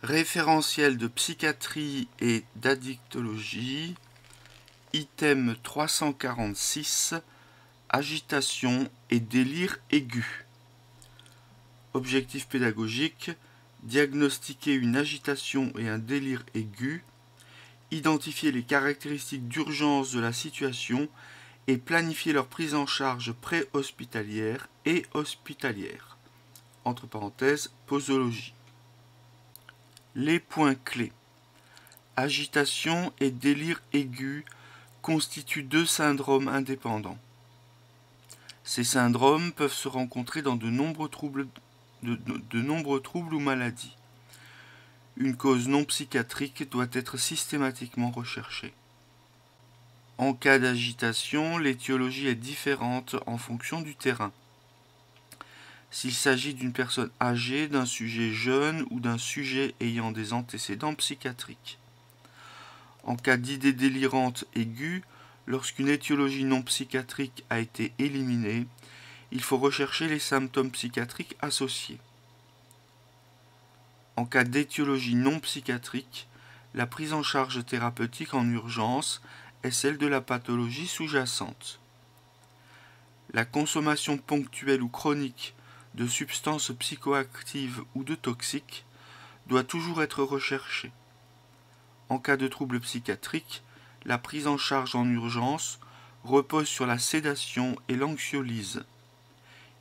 Référentiel de psychiatrie et d'addictologie, item 346, agitation et délire aigu. Objectif pédagogique, diagnostiquer une agitation et un délire aigu, identifier les caractéristiques d'urgence de la situation et planifier leur prise en charge pré-hospitalière et hospitalière. Entre parenthèses, posologie. Les points clés. Agitation et délire aigu constituent deux syndromes indépendants. Ces syndromes peuvent se rencontrer dans de nombreux troubles ou maladies. Une cause non psychiatrique doit être systématiquement recherchée. En cas d'agitation, l'étiologie est différente en fonction du terrain. S'il s'agit d'une personne âgée, d'un sujet jeune ou d'un sujet ayant des antécédents psychiatriques. En cas d'idée délirante aiguë, lorsqu'une étiologie non psychiatrique a été éliminée, il faut rechercher les symptômes psychiatriques associés. En cas d'étiologie non psychiatrique, la prise en charge thérapeutique en urgence est celle de la pathologie sous-jacente. La consommation ponctuelle ou chronique de substances psychoactives ou de toxiques doit toujours être recherchée. En cas de troubles psychiatriques, la prise en charge en urgence repose sur la sédation et l'anxiolyse.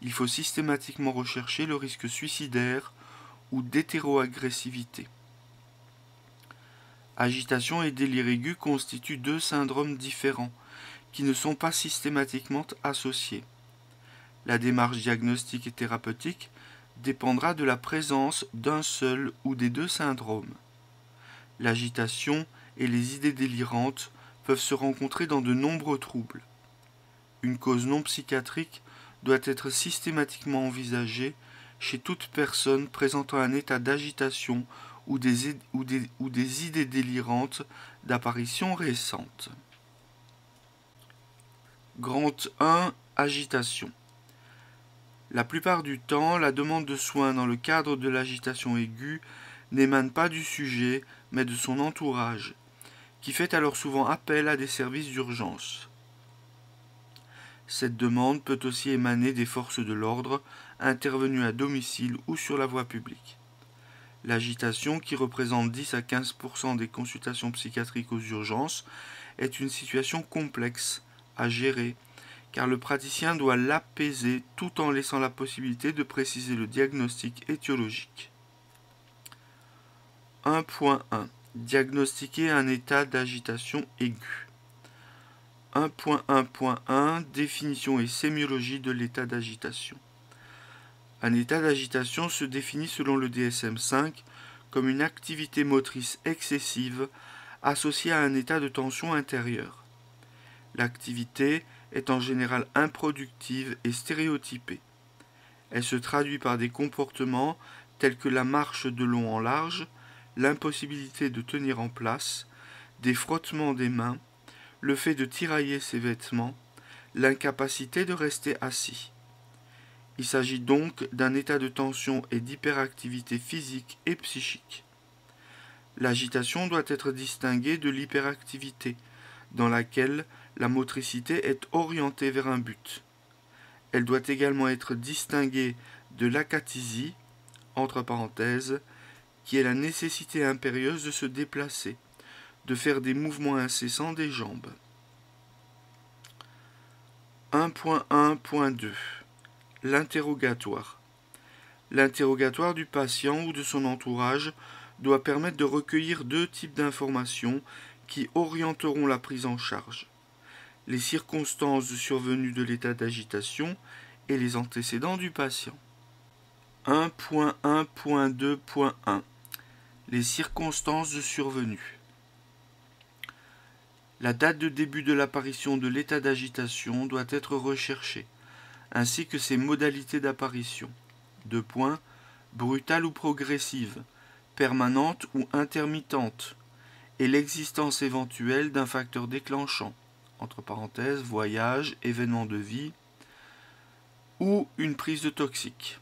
Il faut systématiquement rechercher le risque suicidaire ou d'hétéroagressivité. Agitation et délire aigu constituent deux syndromes différents qui ne sont pas systématiquement associés. La démarche diagnostique et thérapeutique dépendra de la présence d'un seul ou des deux syndromes. L'agitation et les idées délirantes peuvent se rencontrer dans de nombreux troubles. Une cause non psychiatrique doit être systématiquement envisagée chez toute personne présentant un état d'agitation ou des idées délirantes d'apparition récente. Grand 1. Agitation. La plupart du temps, la demande de soins dans le cadre de l'agitation aiguë n'émane pas du sujet, mais de son entourage, qui fait alors souvent appel à des services d'urgence. Cette demande peut aussi émaner des forces de l'ordre intervenues à domicile ou sur la voie publique. L'agitation, qui représente 10 à 15% des consultations psychiatriques aux urgences, est une situation complexe à gérer, car le praticien doit l'apaiser tout en laissant la possibilité de préciser le diagnostic étiologique. 1.1. Diagnostiquer un état d'agitation aiguë. 1.1.1. Définition et sémiologie de l'état d'agitation. Un état d'agitation se définit selon le DSM-5 comme une activité motrice excessive associée à un état de tension intérieure. L'activité est en général improductive et stéréotypée. Elle se traduit par des comportements tels que la marche de long en large, l'impossibilité de tenir en place, des frottements des mains, le fait de tirailler ses vêtements, l'incapacité de rester assis. Il s'agit donc d'un état de tension et d'hyperactivité physique et psychique. L'agitation doit être distinguée de l'hyperactivité, dans laquelle la motricité est orientée vers un but. Elle doit également être distinguée de l'acathysie, entre parenthèses, qui est la nécessité impérieuse de se déplacer, de faire des mouvements incessants des jambes. 1.1.2. L'interrogatoire. L'interrogatoire du patient ou de son entourage doit permettre de recueillir deux types d'informations qui orienteront la prise en charge: les circonstances de survenue de l'état d'agitation et les antécédents du patient. 1.1.2.1. Les circonstances de survenue. La date de début de l'apparition de l'état d'agitation doit être recherchée, ainsi que ses modalités d'apparition. 2 points. Brutale ou progressive, permanente ou intermittente, et l'existence éventuelle d'un facteur déclenchant, entre parenthèses, voyage, événement de vie, ou une prise de toxique.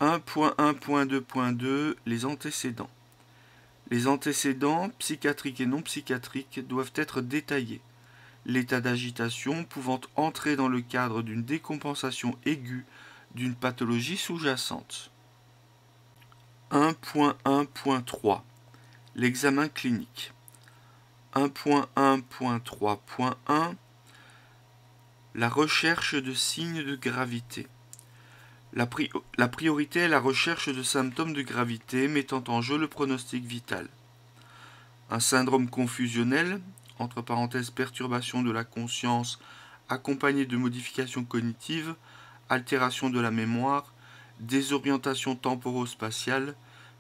1.1.2.2 Les antécédents. Les antécédents, psychiatriques et non psychiatriques, doivent être détaillés. L'état d'agitation pouvant entrer dans le cadre d'une décompensation aiguë d'une pathologie sous-jacente. 1.1.3 L'examen clinique. 1.1.3.1 La recherche de signes de gravité. La priorité est la recherche de symptômes de gravité mettant en jeu le pronostic vital. Un syndrome confusionnel, entre parenthèses perturbation de la conscience accompagnée de modifications cognitives, altération de la mémoire, désorientation temporo-spatiale,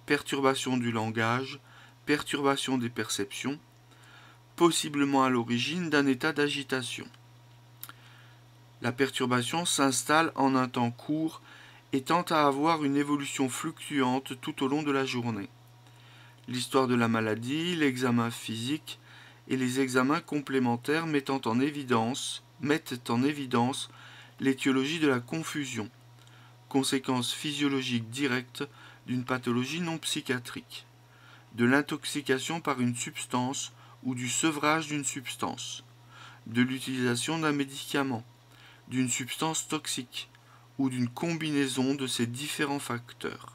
perturbation du langage, perturbation des perceptions, possiblement à l'origine d'un état d'agitation. La perturbation s'installe en un temps court et tend à avoir une évolution fluctuante tout au long de la journée. L'histoire de la maladie, l'examen physique et les examens complémentaires mettent en évidence l'étiologie de la confusion, conséquence physiologique directe d'une pathologie non psychiatrique, de l'intoxication par une substance ou du sevrage d'une substance, de l'utilisation d'un médicament, d'une substance toxique ou d'une combinaison de ces différents facteurs.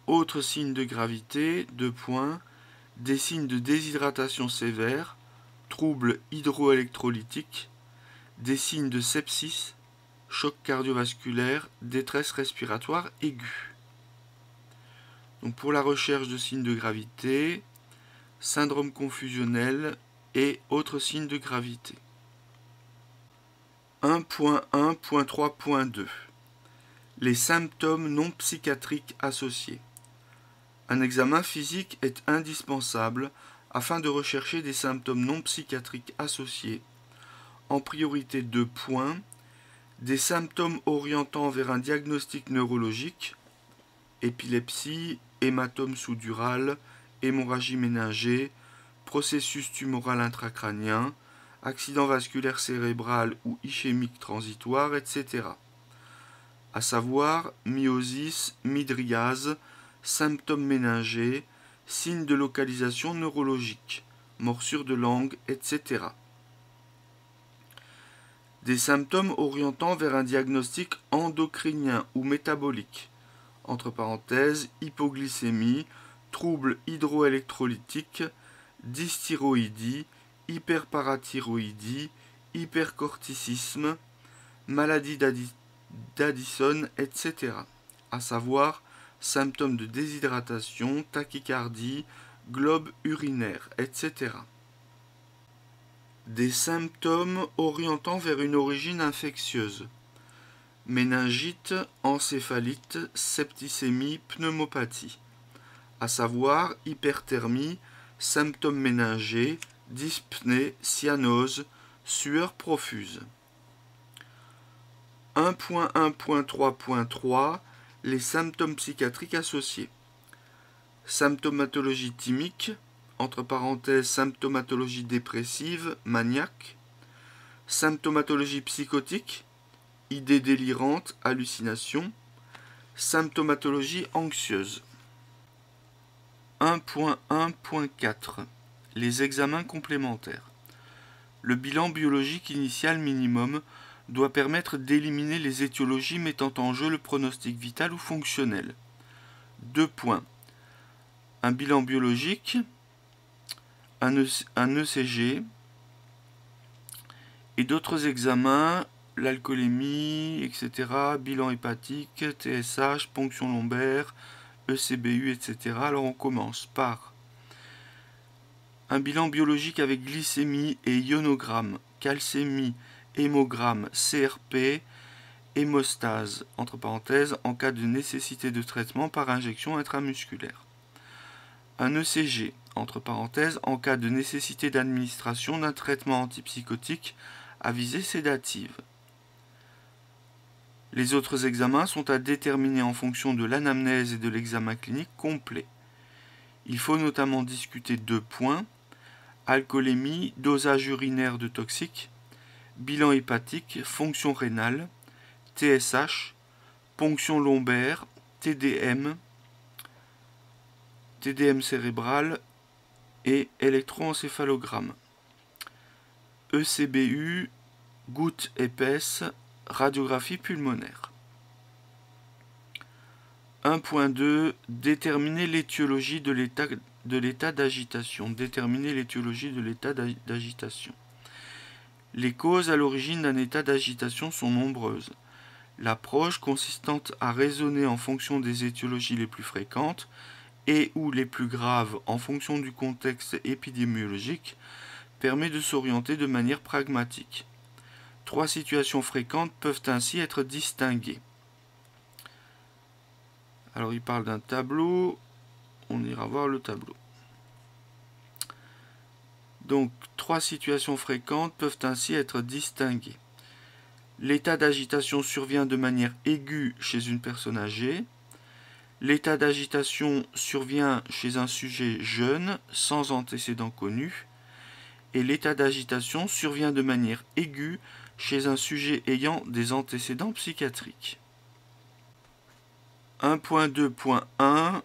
Autres signes de gravité, des signes de déshydratation sévère, troubles hydroélectrolytiques, des signes de sepsis, choc cardiovasculaire, détresse respiratoire aiguë. Donc pour la recherche de signes de gravité, syndrome confusionnel et autres signes de gravité. 1.1.3.2 Les symptômes non psychiatriques associés. Un examen physique est indispensable afin de rechercher des symptômes non psychiatriques associés. En priorité 2 points, des symptômes orientant vers un diagnostic neurologique, épilepsie, hématome sous-dural, hémorragie méningée, processus tumoral intracrânien, accident vasculaire cérébral ou ischémique transitoire, etc. À savoir myosis, mydriase, symptômes méningés, signes de localisation neurologique, morsure de langue, etc. Des symptômes orientant vers un diagnostic endocrinien ou métabolique, entre parenthèses, hypoglycémie, troubles hydroélectrolytiques, dysthyroïdie, hyperparathyroïdie, hypercorticisme, maladie d'Addison, etc. À savoir symptômes de déshydratation, tachycardie, globe urinaire, etc. Des symptômes orientant vers une origine infectieuse. Méningite, encéphalite, septicémie, pneumopathie. À savoir hyperthermie, symptômes méningés, dyspnée, cyanose, sueur profuse. 1.1.3.3 Les symptômes psychiatriques associés. Symptomatologie thymique, entre parenthèses symptomatologie dépressive, maniaque. Symptomatologie psychotique, idées délirantes, hallucinations. Symptomatologie anxieuse. 1.1.4 Les examens complémentaires. Le bilan biologique initial minimum doit permettre d'éliminer les étiologies mettant en jeu le pronostic vital ou fonctionnel. 2 points. Un bilan biologique, un ECG et d'autres examens, l'alcoolémie, etc., bilan hépatique, TSH, ponction lombaire, ECBU, etc. Alors on commence par un bilan biologique avec glycémie et ionogramme, calcémie, hémogramme, CRP, hémostase, entre parenthèses, en cas de nécessité de traitement par injection intramusculaire. Un ECG, entre parenthèses, en cas de nécessité d'administration d'un traitement antipsychotique à visée sédative. Les autres examens sont à déterminer en fonction de l'anamnèse et de l'examen clinique complet. Il faut notamment discuter 2 points, alcoolémie, dosage urinaire de toxiques, bilan hépatique, fonction rénale, TSH, ponction lombaire, TDM, TDM cérébral et électroencéphalogramme. ECBU, goutte épaisse, radiographie pulmonaire. 1.2 Déterminer l'étiologie de l'état d'agitation. Déterminer l'étiologie de l'état d'agitation. Les causes à l'origine d'un état d'agitation sont nombreuses. L'approche consistant à raisonner en fonction des étiologies les plus fréquentes et ou les plus graves en fonction du contexte épidémiologique permet de s'orienter de manière pragmatique. 3 situations fréquentes peuvent ainsi être distinguées. Alors il parle d'un tableau, on ira voir le tableau. Donc 3 situations fréquentes peuvent ainsi être distinguées. L'état d'agitation survient de manière aiguë chez une personne âgée. L'état d'agitation survient chez un sujet jeune, sans antécédents connus. Et l'état d'agitation survient de manière aiguë chez un sujet ayant des antécédents psychiatriques. 1.2.1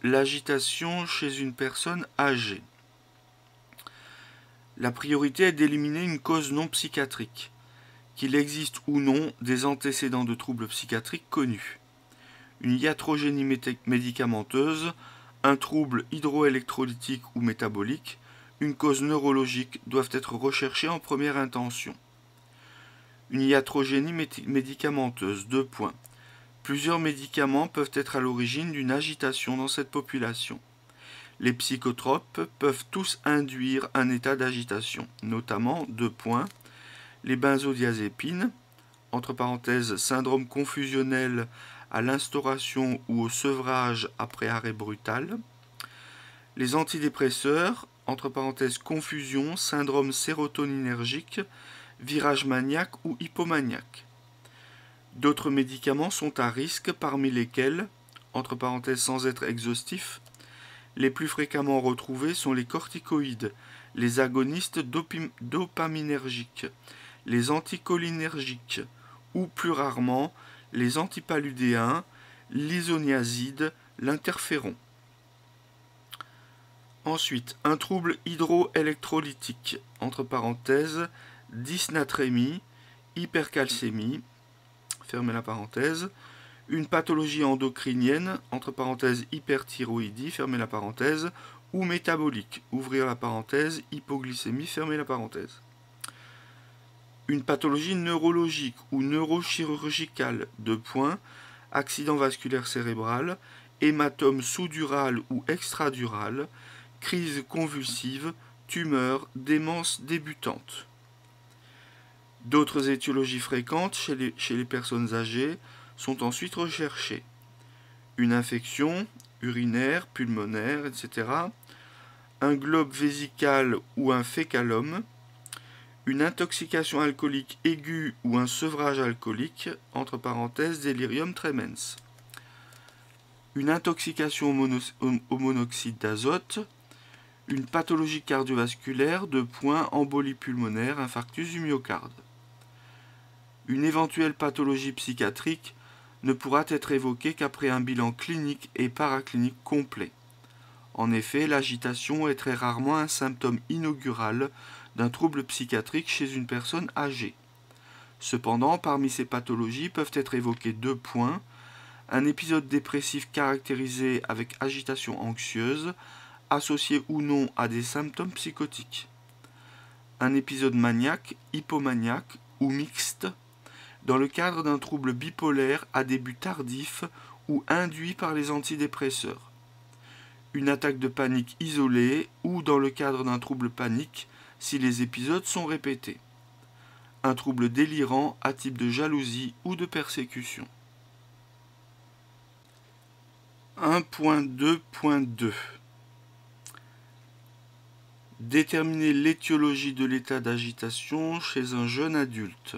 L'agitation chez une personne âgée. La priorité est d'éliminer une cause non psychiatrique, qu'il existe ou non des antécédents de troubles psychiatriques connus. Une iatrogénie médicamenteuse, un trouble hydroélectrolytique ou métabolique, une cause neurologique doivent être recherchées en première intention. Une iatrogénie médicamenteuse, 2 points. Plusieurs médicaments peuvent être à l'origine d'une agitation dans cette population. Les psychotropes peuvent tous induire un état d'agitation, notamment 2 points. Les benzodiazépines, entre parenthèses syndrome confusionnel à l'instauration ou au sevrage après arrêt brutal. Les antidépresseurs, entre parenthèses confusion, syndrome sérotoninergique, virage maniaque ou hypomaniaque. D'autres médicaments sont à risque, parmi lesquels, entre parenthèses sans être exhaustif, les plus fréquemment retrouvés sont les corticoïdes, les agonistes dopaminergiques, les anticholinergiques ou plus rarement les antipaludéens, l'isoniazide, l'interféron. Ensuite, un trouble hydroélectrolytique, entre parenthèses, dysnatrémie, hypercalcémie, fermez la parenthèse, une pathologie endocrinienne, entre parenthèses hyperthyroïdie, fermez la parenthèse, ou métabolique, ouvrir la parenthèse, hypoglycémie, fermez la parenthèse. Une pathologie neurologique ou neurochirurgicale, 2 points, accident vasculaire cérébral, hématome sous-dural ou extradural, crise convulsive, tumeur, démence débutante. D'autres étiologies fréquentes chez les personnes âgées sont ensuite recherchées. Une infection urinaire, pulmonaire, etc. Un globe vésical ou un fécalome. Une intoxication alcoolique aiguë ou un sevrage alcoolique, entre parenthèses délirium tremens. Une intoxication au monoxyde d'azote. Une pathologie cardiovasculaire, 2 points, embolie pulmonaire, infarctus du myocarde. Une éventuelle pathologie psychiatrique ne pourra être évoquée qu'après un bilan clinique et paraclinique complet. En effet, l'agitation est très rarement un symptôme inaugural d'un trouble psychiatrique chez une personne âgée. Cependant, parmi ces pathologies peuvent être évoqués 2 points, un épisode dépressif caractérisé avec agitation anxieuse, associé ou non à des symptômes psychotiques. Un épisode maniaque, hypomaniaque ou mixte, dans le cadre d'un trouble bipolaire à début tardif ou induit par les antidépresseurs. Une attaque de panique isolée ou dans le cadre d'un trouble panique si les épisodes sont répétés. Un trouble délirant à type de jalousie ou de persécution. 1.2.2 Déterminer l'étiologie de l'état d'agitation chez un jeune adulte.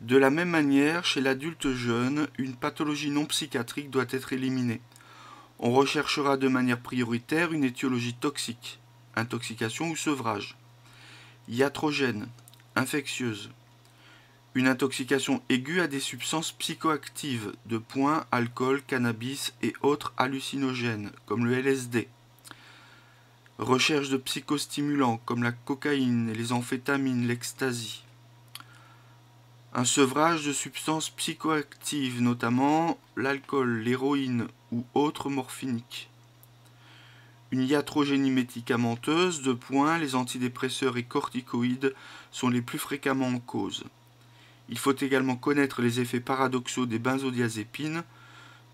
De la même manière, chez l'adulte jeune, une pathologie non psychiatrique doit être éliminée. On recherchera de manière prioritaire une étiologie toxique, intoxication ou sevrage, iatrogène, infectieuse, Une intoxication aiguë à des substances psychoactives, alcool, cannabis et autres hallucinogènes, comme le LSD. Recherche de psychostimulants, comme la cocaïne et les amphétamines, l'ecstasy. Un sevrage de substances psychoactives, notamment l'alcool, l'héroïne ou autres morphiniques. Une iatrogénie médicamenteuse, les antidépresseurs et corticoïdes sont les plus fréquemment en cause. Il faut également connaître les effets paradoxaux des benzodiazépines,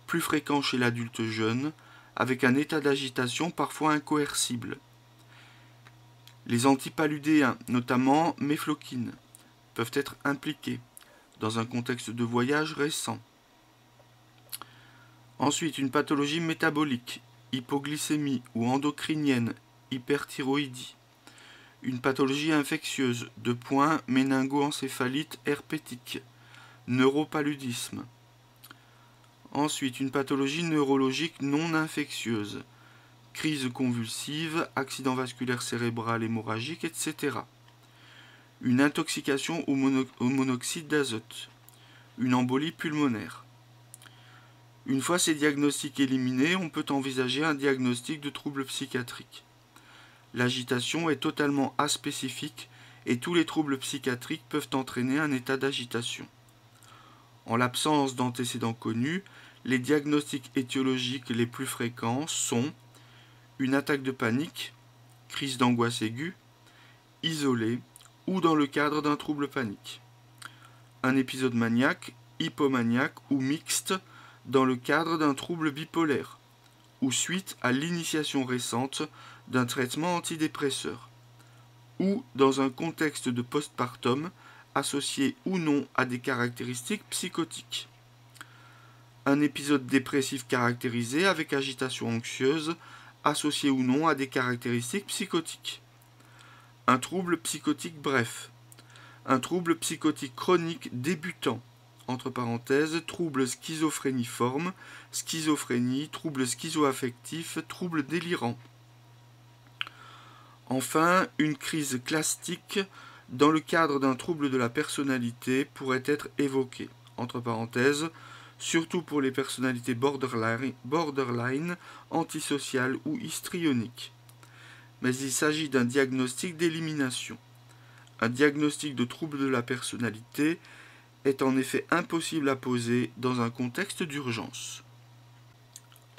plus fréquents chez l'adulte jeune, avec un état d'agitation parfois incoercible. Les antipaludéens, notamment méfloquine, peuvent être impliqués dans un contexte de voyage récent. Ensuite, une pathologie métabolique, hypoglycémie ou endocrinienne, hyperthyroïdie. Une pathologie infectieuse, méningoencéphalite herpétique, neuropaludisme. Ensuite, une pathologie neurologique non infectieuse, crise convulsive, accident vasculaire cérébral hémorragique, etc. Une intoxication au monoxyde d'azote, une embolie pulmonaire. Une fois ces diagnostics éliminés, on peut envisager un diagnostic de troubles psychiatriques. L'agitation est totalement aspécifique et tous les troubles psychiatriques peuvent entraîner un état d'agitation. En l'absence d'antécédents connus, les diagnostics étiologiques les plus fréquents sont une attaque de panique, crise d'angoisse aiguë, isolée ou dans le cadre d'un trouble panique. Un épisode maniaque, hypomaniaque ou mixte dans le cadre d'un trouble bipolaire ou suite à l'initiation récente d'un traitement antidépresseur, ou dans un contexte de postpartum associé ou non à des caractéristiques psychotiques. Un épisode dépressif caractérisé avec agitation anxieuse associé ou non à des caractéristiques psychotiques. Un trouble psychotique bref. Un trouble psychotique chronique débutant, entre parenthèses, trouble schizophréniforme, schizophrénie, trouble schizoaffectif, trouble délirant. Enfin, une crise clastique dans le cadre d'un trouble de la personnalité pourrait être évoquée, entre parenthèses, surtout pour les personnalités borderline, antisociales ou histrioniques. Mais il s'agit d'un diagnostic d'élimination. Un diagnostic de trouble de la personnalité est en effet impossible à poser dans un contexte d'urgence.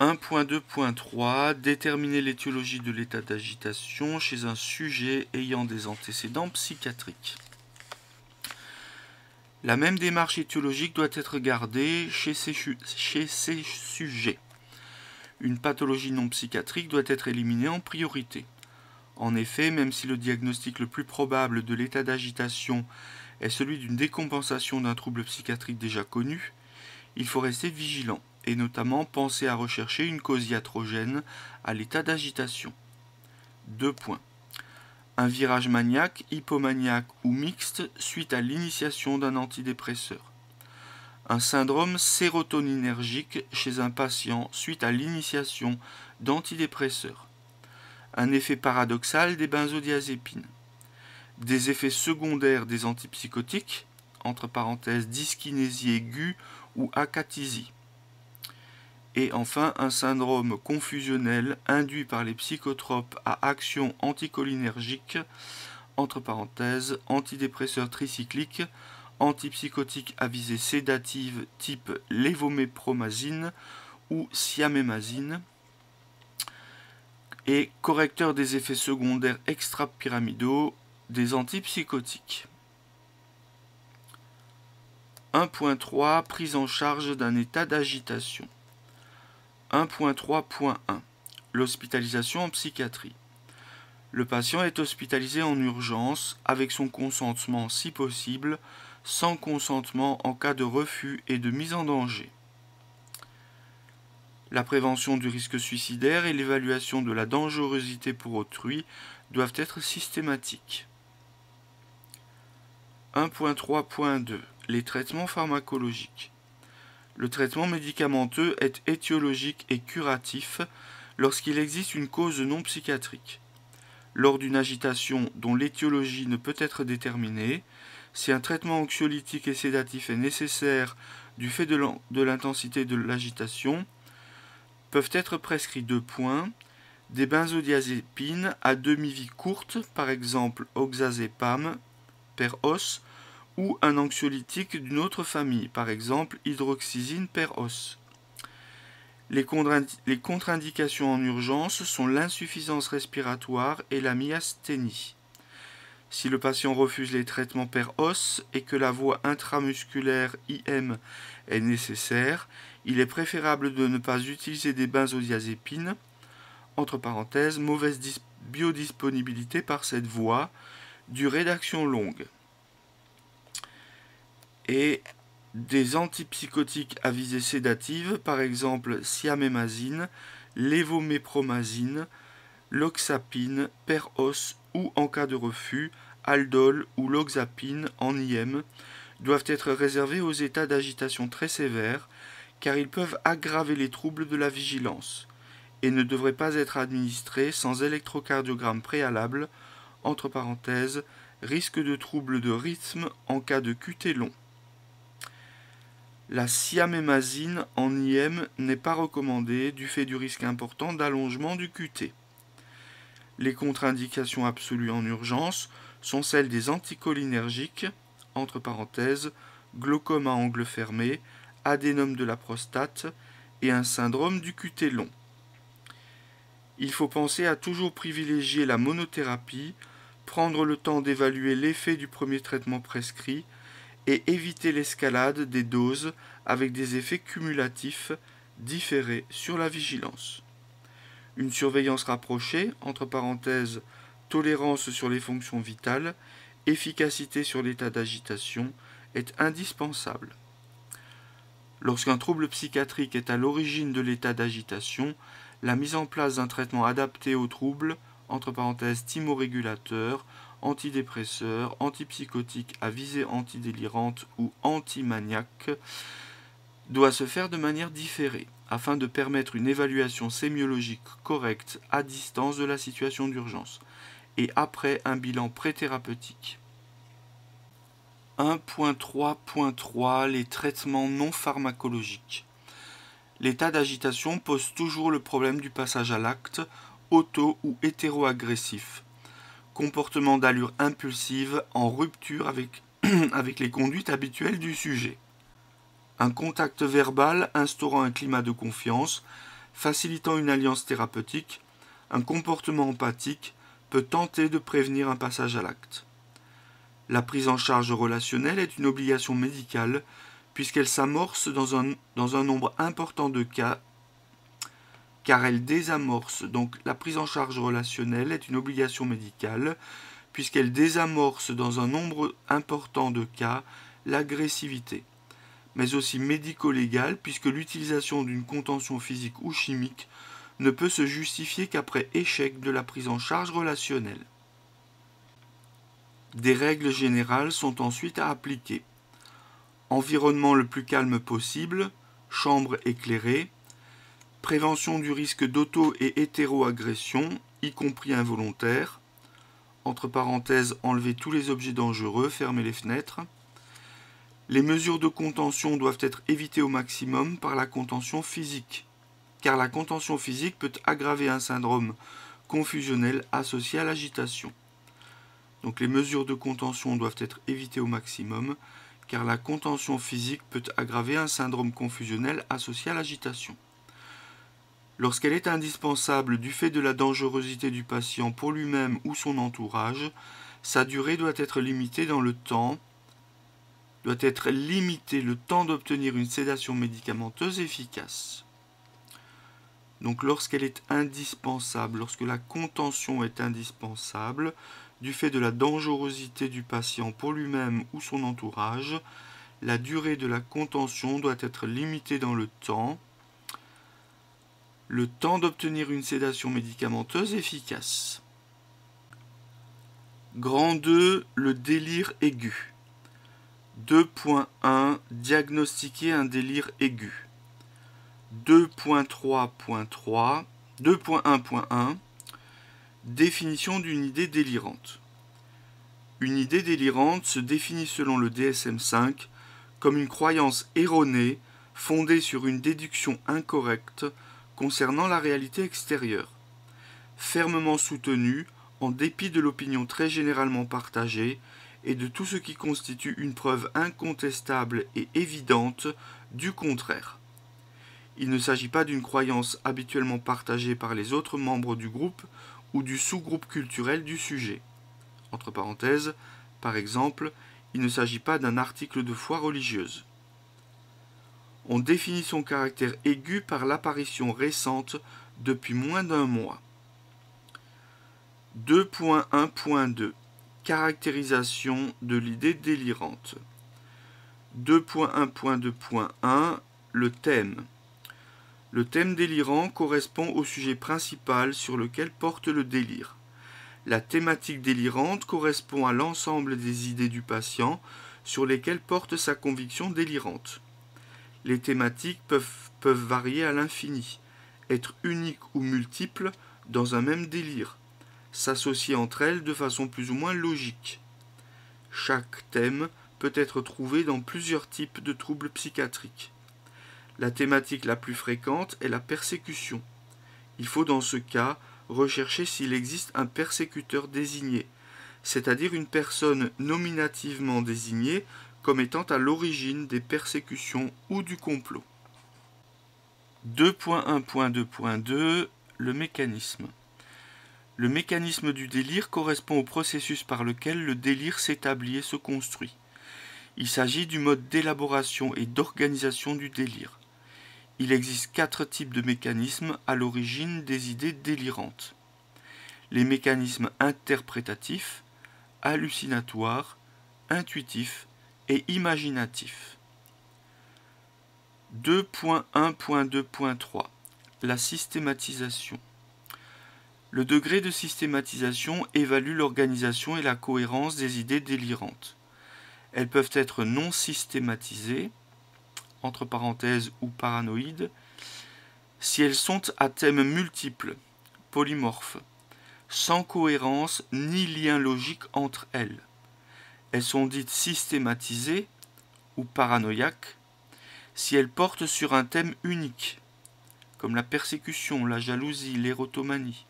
1.2.3 Déterminer l'étiologie de l'état d'agitation chez un sujet ayant des antécédents psychiatriques. La même démarche étiologique doit être gardée chez ces sujets. Une pathologie non psychiatrique doit être éliminée en priorité. En effet, même si le diagnostic le plus probable de l'état d'agitation est celui d'une décompensation d'un trouble psychiatrique déjà connu, il faut rester vigilant et notamment penser à rechercher une cause iatrogène à l'état d'agitation. 2 points. Un virage maniaque, hypomaniaque ou mixte suite à l'initiation d'un antidépresseur. Un syndrome sérotoninergique chez un patient suite à l'initiation d'antidépresseurs. Un effet paradoxal des benzodiazépines. Des effets secondaires des antipsychotiques, entre parenthèses dyskinésie aiguë ou acathysie. Et enfin, un syndrome confusionnel induit par les psychotropes à action anticholinergique, entre parenthèses, antidépresseurs tricycliques, antipsychotiques à visée sédative type lévomépromazine ou siamémazine, et correcteur des effets secondaires extrapyramidaux des antipsychotiques. 1.3 Prise en charge d'un état d'agitation. 1.3.1 L'hospitalisation en psychiatrie. Le patient est hospitalisé en urgence avec son consentement si possible, sans consentement en cas de refus et de mise en danger. La prévention du risque suicidaire et l'évaluation de la dangerosité pour autrui doivent être systématiques. 1.3.2 Les traitements pharmacologiques. Le traitement médicamenteux est étiologique et curatif lorsqu'il existe une cause non psychiatrique. Lors d'une agitation dont l'étiologie ne peut être déterminée, Si un traitement anxiolytique et sédatif est nécessaire du fait de l'intensité de l'agitation, peuvent être prescrits 2 points, des benzodiazépines à demi-vie courte, par exemple oxazépam, per os, ou un anxiolytique d'une autre famille, par exemple hydroxyzine per os. Les contre-indications en urgence sont l'insuffisance respiratoire et la myasthénie. Si le patient refuse les traitements per os et que la voie intramusculaire IM est nécessaire, il est préférable de ne pas utiliser des benzodiazépines, entre parenthèses, mauvaise biodisponibilité par cette voie, durée d'action longue. Et des antipsychotiques à visée sédative, par exemple siamémazine, lévomépromazine, loxapine, per os ou en cas de refus, aldol ou loxapine en IM, doivent être réservés aux états d'agitation très sévères car ils peuvent aggraver les troubles de la vigilance et ne devraient pas être administrés sans électrocardiogramme préalable, entre parenthèses, risque de troubles de rythme en cas de QT long. La siamémazine en IM n'est pas recommandée du fait du risque important d'allongement du QT. Les contre-indications absolues en urgence sont celles des anticholinergiques, entre parenthèses, glaucome à angle fermé, adénome de la prostate et un syndrome du QT long. Il faut penser à toujours privilégier la monothérapie, prendre le temps d'évaluer l'effet du premier traitement prescrit et éviter l'escalade des doses avec des effets cumulatifs différés sur la vigilance. Une surveillance rapprochée, entre parenthèses, tolérance sur les fonctions vitales, efficacité sur l'état d'agitation, est indispensable. Lorsqu'un trouble psychiatrique est à l'origine de l'état d'agitation, la mise en place d'un traitement adapté au trouble, entre parenthèses thymorégulateur, antidépresseur, antipsychotique à visée antidélirante ou antimaniaque, doit se faire de manière différée, afin de permettre une évaluation sémiologique correcte à distance de la situation d'urgence, et après un bilan préthérapeutique. 1.3.3 Les traitements non pharmacologiques. L'état d'agitation pose toujours le problème du passage à l'acte, auto- ou hétéroagressif. Comportement d'allure impulsive en rupture avec les conduites habituelles du sujet. Un contact verbal instaurant un climat de confiance, facilitant une alliance thérapeutique, un comportement empathique peut tenter de prévenir un passage à l'acte. La prise en charge relationnelle est une obligation médicale puisqu'elle s'amorce dans un nombre important de cas, car elle désamorce. Donc la prise en charge relationnelle est une obligation médicale puisqu'elle désamorce dans un nombre important de cas l'agressivité, mais aussi médico-légale puisque l'utilisation d'une contention physique ou chimique ne peut se justifier qu'après échec de la prise en charge relationnelle. Des règles générales sont ensuite à appliquer. Environnement le plus calme possible, chambre éclairée, prévention du risque d'auto- et hétéroagression, y compris involontaire, entre parenthèses, enlever tous les objets dangereux, fermer les fenêtres. Les mesures de contention doivent être évitées au maximum par la contention physique, car la contention physique peut aggraver un syndrome confusionnel associé à l'agitation. Donc les mesures de contention doivent être évitées au maximum, car la contention physique peut aggraver un syndrome confusionnel associé à l'agitation. Lorsqu'elle est indispensable du fait de la dangerosité du patient pour lui-même ou son entourage, sa durée doit être limitée dans le temps, le temps d'obtenir une sédation médicamenteuse efficace. Donc lorsqu'elle est indispensable, lorsque la contention est indispensable, du fait de la dangerosité du patient pour lui-même ou son entourage, la durée de la contention doit être limitée dans le temps d'obtenir une sédation médicamenteuse efficace. Grand 2, le délire aigu. 2.1 Diagnostiquer un délire aigu. 2.1.1 Définition d'une idée délirante. Une idée délirante se définit selon le DSM-5 comme une croyance erronée fondée sur une déduction incorrecte concernant la réalité extérieure, fermement soutenue en dépit de l'opinion très généralement partagée et de tout ce qui constitue une preuve incontestable et évidente du contraire. Il ne s'agit pas d'une croyance habituellement partagée par les autres membres du groupe ou du sous-groupe culturel du sujet. Entre parenthèses, par exemple, il ne s'agit pas d'un article de foi religieuse. On définit son caractère aigu par l'apparition récente depuis moins d'un mois. 2.1.2 Caractérisation de l'idée délirante. 2.1.2.1 Le thème. Le thème délirant correspond au sujet principal sur lequel porte le délire. La thématique délirante correspond à l'ensemble des idées du patient sur lesquelles porte sa conviction délirante. Les thématiques peuvent varier à l'infini, être uniques ou multiples dans un même délire, s'associer entre elles de façon plus ou moins logique. Chaque thème peut être trouvé dans plusieurs types de troubles psychiatriques. La thématique la plus fréquente est la persécution. Il faut dans ce cas rechercher s'il existe un persécuteur désigné, c'est-à-dire une personne nominativement désignée comme étant à l'origine des persécutions ou du complot. 2.1.2.2 Le mécanisme. Le mécanisme du délire correspond au processus par lequel le délire s'établit et se construit. Il s'agit du mode d'élaboration et d'organisation du délire. Il existe 4 types de mécanismes à l'origine des idées délirantes. Les mécanismes interprétatifs, hallucinatoires, intuitifs et imaginatifs. 2.1.2.3 La systématisation. Le degré de systématisation évalue l'organisation et la cohérence des idées délirantes. Elles peuvent être non systématisées, entre parenthèses ou paranoïdes, si elles sont à thèmes multiples, polymorphes, sans cohérence ni lien logique entre elles. Elles sont dites systématisées ou paranoïaques si elles portent sur un thème unique, comme la persécution, la jalousie, l'érotomanie,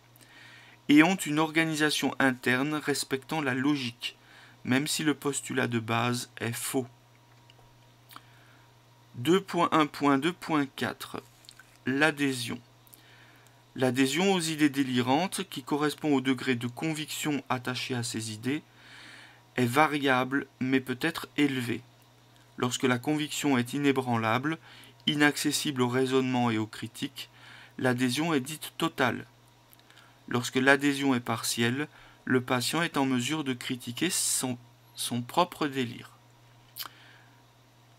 et ont une organisation interne respectant la logique, même si le postulat de base est faux. 2.1.2.4 L'adhésion. L'adhésion aux idées délirantes, qui correspond au degré de conviction attaché à ces idées, est variable mais peut être élevée. Lorsque la conviction est inébranlable, inaccessible au raisonnement et aux critiques, l'adhésion est dite totale. Lorsque l'adhésion est partielle, le patient est en mesure de critiquer son propre délire.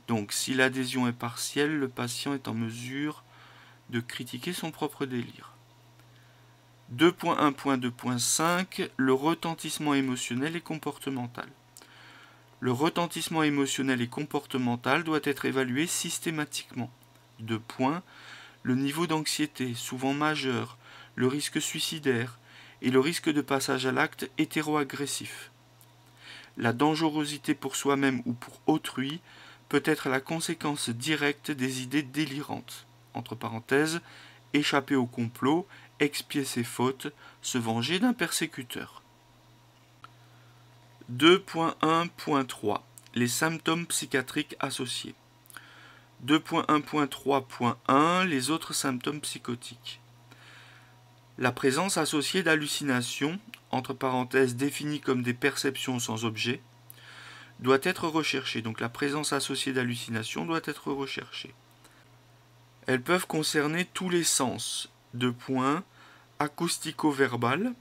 Donc, si l'adhésion est partielle, le patient est en mesure de critiquer son propre délire. 2.1.2.5 Le retentissement émotionnel et comportemental. Le retentissement émotionnel et comportemental doit être évalué systématiquement. 2 points. Le niveau d'anxiété, souvent majeur, le risque suicidaire et le risque de passage à l'acte hétéroagressif. La dangerosité pour soi-même ou pour autrui peut être la conséquence directe des idées délirantes. Entre parenthèses, échapper au complot, expier ses fautes, se venger d'un persécuteur. 2.1.3 Les symptômes psychiatriques associés. 2.1.3.1 Les autres symptômes psychotiques. La présence associée d'hallucinations, entre parenthèses définies comme des perceptions sans objet, doit être recherchée. Donc la présence associée d'hallucinations doit être recherchée. Elles peuvent concerner tous les sens. 2 points. Acoustico-verbal,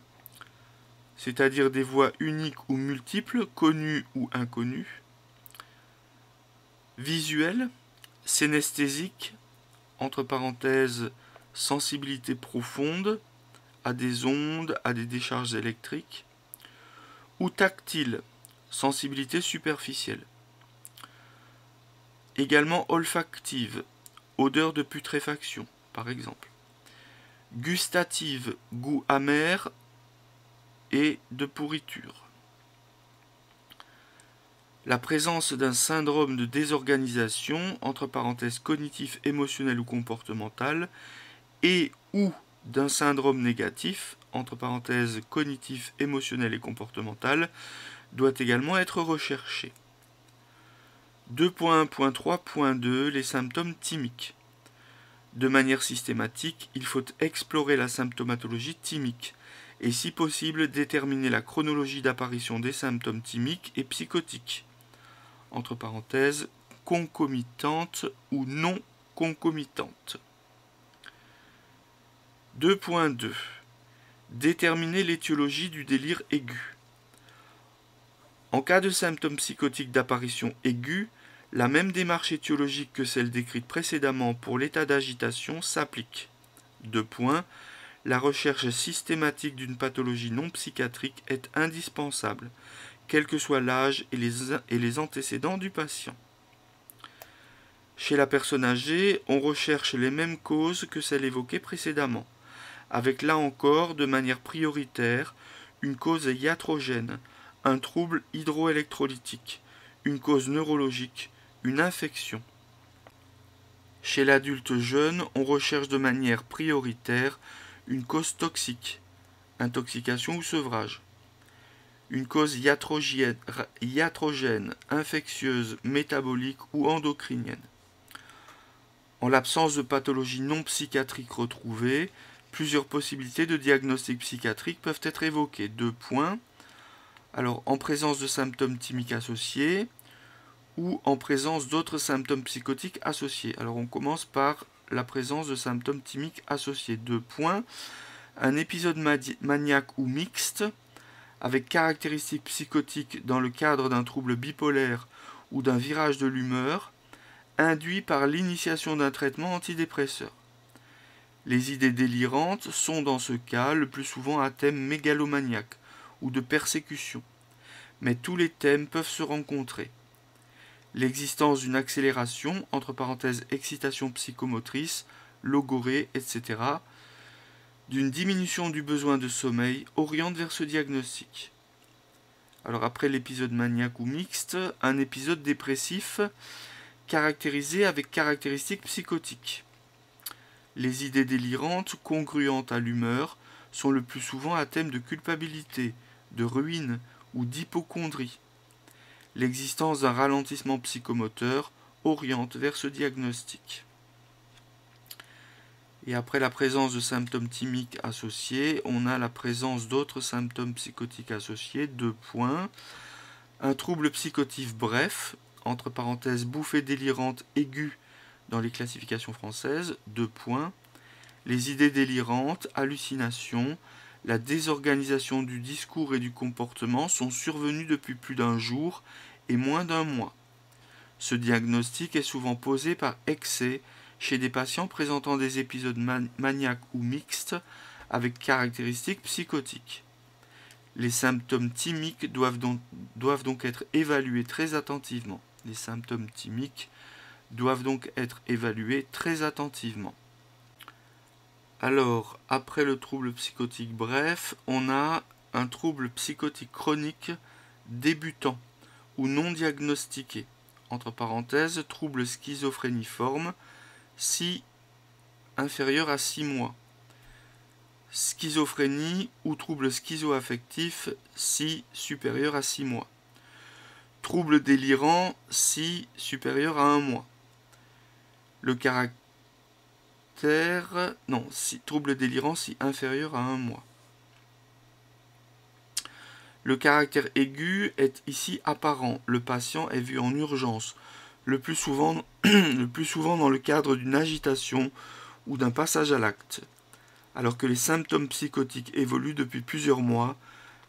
c'est-à-dire des voix uniques ou multiples, connues ou inconnues. Visuel, synesthésique, entre parenthèses, sensibilité profonde, à des ondes, à des décharges électriques. Ou tactile, sensibilité superficielle. Également olfactive, odeur de putréfaction, par exemple. Gustative, goût amer et de pourriture. la présence d'un syndrome de désorganisation, entre parenthèses cognitif, émotionnel ou comportemental, et ou d'un syndrome négatif, entre parenthèses cognitif, émotionnel et comportemental, doit également être recherché. 2.1.3.2 Les symptômes thymiques. De manière systématique, il faut explorer la symptomatologie thymique et si possible déterminer la chronologie d'apparition des symptômes thymiques et psychotiques, entre parenthèses concomitantes ou non concomitantes. 2.2 Déterminer l'étiologie du délire aigu. En cas de symptômes psychotiques d'apparition aiguë, la même démarche étiologique que celle décrite précédemment pour l'état d'agitation s'applique. 2 points. La recherche systématique d'une pathologie non psychiatrique est indispensable, quel que soit l'âge et les antécédents du patient. Chez la personne âgée, on recherche les mêmes causes que celles évoquées précédemment, avec là encore, de manière prioritaire, une cause iatrogène, un trouble hydroélectrolytique, une cause neurologique, une infection. Chez l'adulte jeune, on recherche de manière prioritaire une cause toxique, intoxication ou sevrage, une cause iatrogène, infectieuse, métabolique ou endocrinienne. En l'absence de pathologie non psychiatrique retrouvée, plusieurs possibilités de diagnostic psychiatrique peuvent être évoquées. 2 points. Alors, en présence de symptômes thymiques associés ou en présence d'autres symptômes psychotiques associés. Alors, on commence par la présence de symptômes thymiques associés. 2 points. Un épisode maniaque ou mixte, avec caractéristiques psychotiques dans le cadre d'un trouble bipolaire ou d'un virage de l'humeur, induit par l'initiation d'un traitement antidépresseur. Les idées délirantes sont dans ce cas le plus souvent à thème mégalomaniaque ou de persécution, mais tous les thèmes peuvent se rencontrer. L'existence d'une accélération, entre parenthèses excitation psychomotrice, logorée, etc., d'une diminution du besoin de sommeil oriente vers ce diagnostic. Alors après l'épisode maniaque ou mixte, un épisode dépressif caractérisé avec caractéristiques psychotiques. Les idées délirantes, congruentes à l'humeur, sont le plus souvent à thème de culpabilité, de ruine ou d'hypocondrie. L'existence d'un ralentissement psychomoteur oriente vers ce diagnostic. Et après la présence de symptômes thymiques associés, on a la présence d'autres symptômes psychotiques associés. 2 points. Un trouble psychotif bref, entre parenthèses bouffée délirante aiguë dans les classifications françaises. 2 points. Les idées délirantes, hallucinations, la désorganisation du discours et du comportement sont survenus depuis plus d'un jour et moins d'un mois. Ce diagnostic est souvent posé par excès chez des patients présentant des épisodes maniaques ou mixtes avec caractéristiques psychotiques. Les symptômes thymiques doivent donc être évalués très attentivement. Les symptômes thymiques doivent donc être évalués très attentivement. Alors, après le trouble psychotique bref, on a un trouble psychotique chronique débutant ou non diagnostiqué. Entre parenthèses, trouble schizophréniforme, si inférieur à 6 mois. Schizophrénie ou trouble schizoaffectif, si supérieur à 6 mois. Trouble délirant, si supérieur à 1 mois. Le caractère... trouble délirant, si inférieur à 1 mois. Le caractère aigu est ici apparent. Le patient est vu en urgence, le plus souvent dans le cadre d'une agitation ou d'un passage à l'acte, alors que les symptômes psychotiques évoluent depuis plusieurs mois,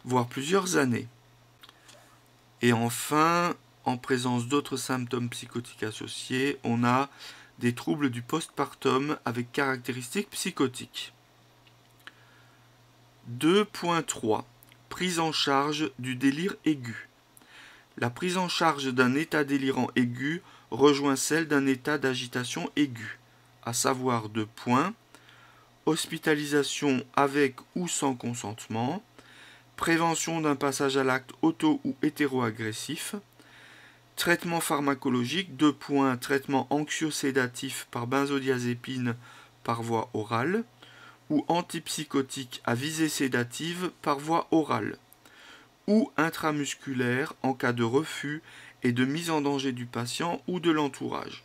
voire plusieurs années. Et enfin, en présence d'autres symptômes psychotiques associés, on a des troubles du postpartum avec caractéristiques psychotiques. 2.3 Prise en charge du délire aigu. La prise en charge d'un état délirant aigu rejoint celle d'un état d'agitation aiguë, à savoir 2 points, hospitalisation avec ou sans consentement, prévention d'un passage à l'acte auto- ou hétéroagressif, traitement pharmacologique, 2 points, traitement anxiosédatif par benzodiazépine par voie orale, ou antipsychotique à visée sédative par voie orale, ou intramusculaire en cas de refus et de mise en danger du patient ou de l'entourage.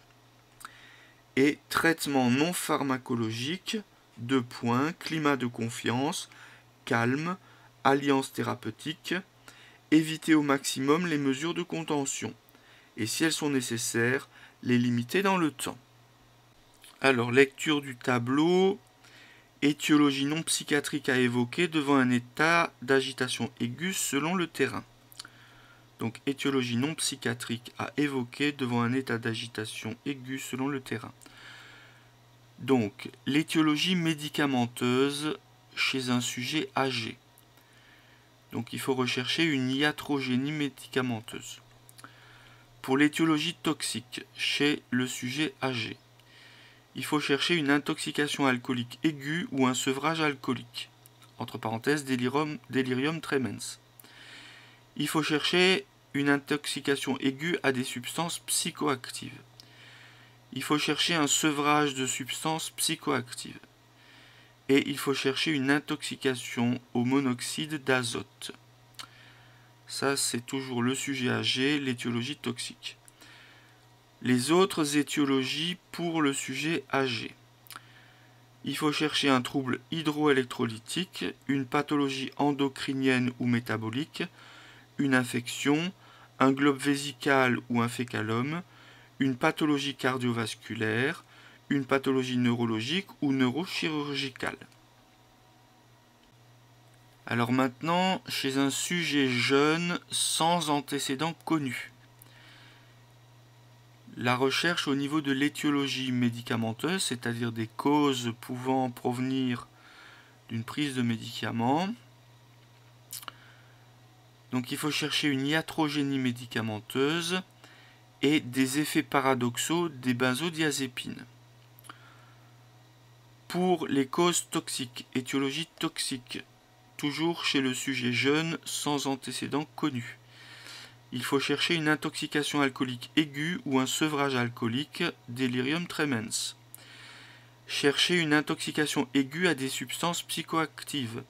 Et traitement non pharmacologique, 2 points, climat de confiance, calme, alliance thérapeutique, éviter au maximum les mesures de contention, et si elles sont nécessaires, les limiter dans le temps. Alors, lecture du tableau, étiologie non psychiatrique à évoquer devant un état d'agitation aiguë selon le terrain. Donc, étiologie non psychiatrique à évoquer devant un état d'agitation aiguë selon le terrain. Donc, l'étiologie médicamenteuse chez un sujet âgé. Donc, il faut rechercher une iatrogénie médicamenteuse. Pour l'étiologie toxique chez le sujet âgé, il faut chercher une intoxication alcoolique aiguë ou un sevrage alcoolique. Entre parenthèses, delirium tremens. Il faut chercher une intoxication aiguë à des substances psychoactives. Il faut chercher un sevrage de substances psychoactives. Et il faut chercher une intoxication au monoxyde d'azote. Ça, c'est toujours le sujet âgé, l'étiologie toxique. Les autres étiologies pour le sujet âgé. Il faut chercher un trouble hydroélectrolytique, une pathologie endocrinienne ou métabolique, une infection, un globe vésical ou un fécalome, une pathologie cardiovasculaire, une pathologie neurologique ou neurochirurgicale. Alors maintenant, chez un sujet jeune sans antécédents connus. La recherche au niveau de l'étiologie médicamenteuse, c'est-à-dire des causes pouvant provenir d'une prise de médicaments. Donc il faut chercher une iatrogénie médicamenteuse et des effets paradoxaux des benzodiazépines. Pour les causes toxiques, étiologie toxique, toujours chez le sujet jeune sans antécédents connus. Il faut chercher une intoxication alcoolique aiguë ou un sevrage alcoolique, delirium tremens. Chercher une intoxication aiguë à des substances psychoactives.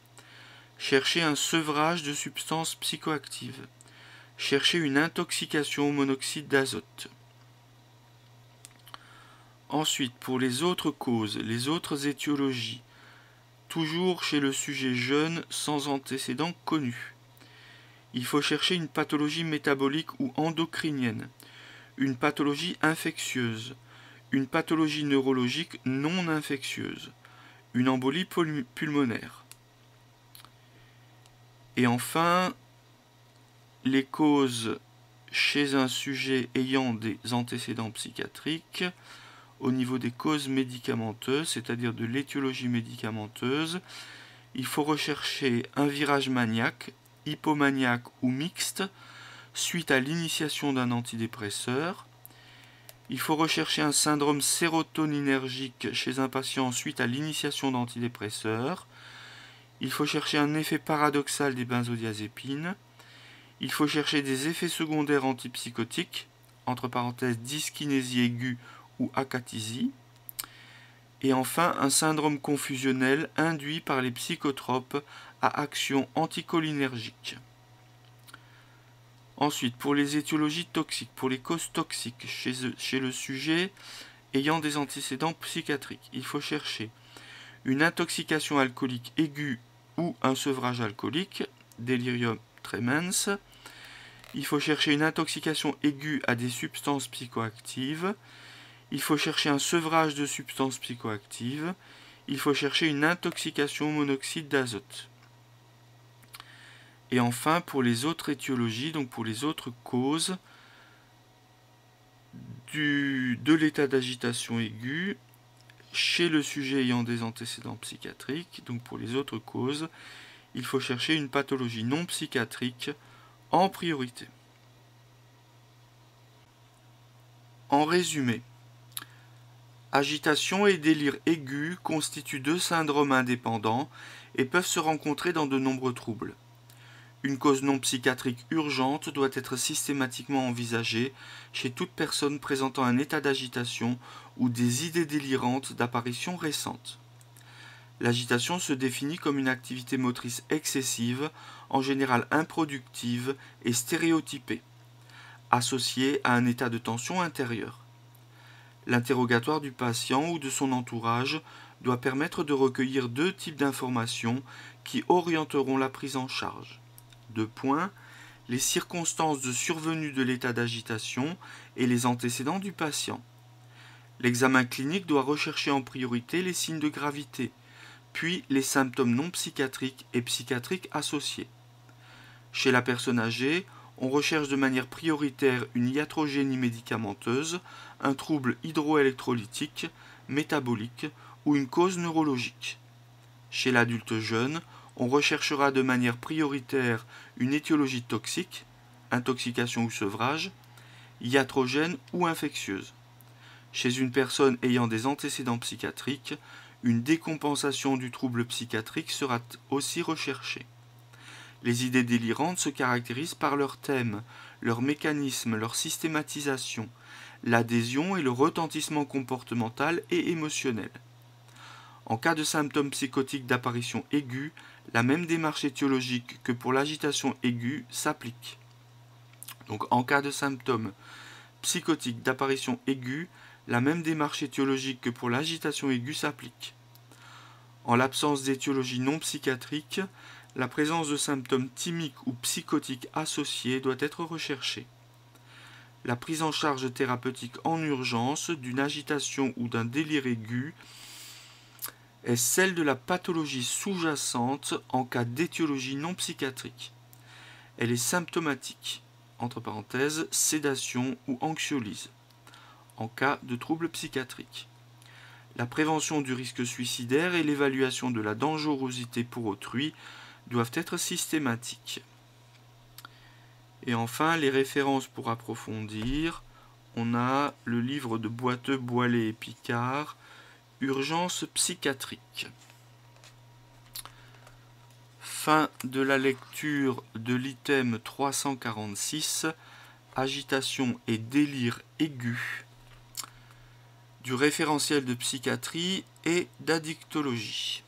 Chercher un sevrage de substances psychoactives. Chercher une intoxication au monoxyde d'azote. Ensuite, pour les autres causes, les autres étiologies, toujours chez le sujet jeune sans antécédents connus. Il faut chercher une pathologie métabolique ou endocrinienne, une pathologie infectieuse, une pathologie neurologique non infectieuse, une embolie pulmonaire. Et enfin, les causes chez un sujet ayant des antécédents psychiatriques, au niveau des causes médicamenteuses, c'est-à-dire de l'étiologie médicamenteuse, il faut rechercher un virage maniaque, hypomaniaque ou mixte, suite à l'initiation d'un antidépresseur. Il faut rechercher un syndrome sérotoninergique chez un patient suite à l'initiation d'antidépresseurs. Il faut chercher un effet paradoxal des benzodiazépines. Il faut chercher des effets secondaires antipsychotiques, entre parenthèses dyskinésie aiguë ou acathysie. Et enfin, un syndrome confusionnel induit par les psychotropes à action anticholinergique. Ensuite, pour les étiologies toxiques, pour les causes toxiques chez le sujet ayant des antécédents psychiatriques, il faut chercher une intoxication alcoolique aiguë ou un sevrage alcoolique, delirium tremens. Il faut chercher une intoxication aiguë à des substances psychoactives. Il faut chercher un sevrage de substances psychoactives. Il faut chercher une intoxication au monoxyde d'azote. Et enfin, pour les autres étiologies, donc pour les autres causes de l'état d'agitation aiguë chez le sujet ayant des antécédents psychiatriques, donc pour les autres causes, il faut chercher une pathologie non psychiatrique en priorité. En résumé, agitation et délire aigu constituent deux syndromes indépendants et peuvent se rencontrer dans de nombreux troubles. Une cause non psychiatrique urgente doit être systématiquement envisagée chez toute personne présentant un état d'agitation ou des idées délirantes d'apparition récente. L'agitation se définit comme une activité motrice excessive, en général improductive et stéréotypée, associée à un état de tension intérieure. L'interrogatoire du patient ou de son entourage doit permettre de recueillir 2 types d'informations qui orienteront la prise en charge. 2 points. Les circonstances de survenue de l'état d'agitation et les antécédents du patient. L'examen clinique doit rechercher en priorité les signes de gravité, puis les symptômes non psychiatriques et psychiatriques associés. Chez la personne âgée, on recherche de manière prioritaire une iatrogénie médicamenteuse, un trouble hydroélectrolytique, métabolique ou une cause neurologique. Chez l'adulte jeune, on recherchera de manière prioritaire une étiologie toxique, intoxication ou sevrage, iatrogène ou infectieuse. Chez une personne ayant des antécédents psychiatriques, une décompensation du trouble psychiatrique sera aussi recherchée. Les idées délirantes se caractérisent par leur thème, leur mécanisme, leur systématisation, l'adhésion et le retentissement comportemental et émotionnel. En cas de symptômes psychotiques d'apparition aiguë, la même démarche étiologique que pour l'agitation aiguë s'applique. Donc en cas de symptômes psychotiques d'apparition aiguë, la même démarche étiologique que pour l'agitation aiguë s'applique. En l'absence d'étiologie non psychiatrique, la présence de symptômes thymiques ou psychotiques associés doit être recherchée. La prise en charge thérapeutique en urgence d'une agitation ou d'un délire aigu est celle de la pathologie sous-jacente en cas d'étiologie non psychiatrique. Elle est symptomatique, entre parenthèses, sédation ou anxiolyse, en cas de trouble psychiatrique. La prévention du risque suicidaire et l'évaluation de la dangerosité pour autrui doivent être systématiques. Et enfin, les références pour approfondir, on a le livre de Boiteux, Boilet et Picard, Urgence psychiatrique. Fin de la lecture de l'item 346, agitation et délire aigu, du référentiel de psychiatrie et d'addictologie.